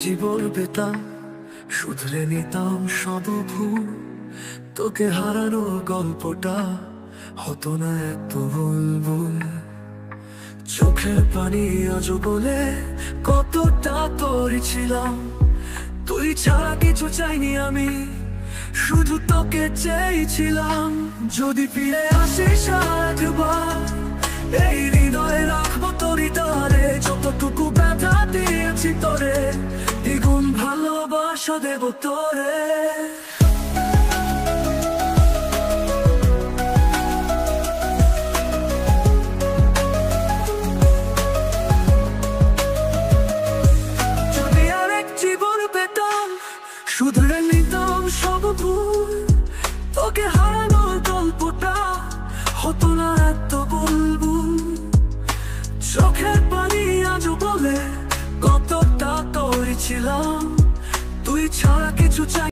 জীবন পেতাম, শুধরে নিতাম সব ভুল। তোকে হারানোর গল্পটা হতো না এত বুলবুল। চোখের পানি আজও বলে কতটা তোরই ছিলাম। তুই ছাড়া কিছু চাইনি আমি, শুধু তোকে চেয়েছিলাম। যদি ফিরে আসিস একবার, এই হৃদয়ে রাখবো তোরই তারে। যতটুকু ব্যথা দিয়েছি তোরে, দ্বিগুণ ভালোবাসা দেব তোরে। যদি আরেক জীবন পেতাম, শুধরে নিতাম সব ভুল। তোকে হারানোর গল্পটা হতো না এত বুলবুল। চোখের পানি আজও বলে কতটা তোরই ছিলাম। তুই ছাড়া কিছু চাই।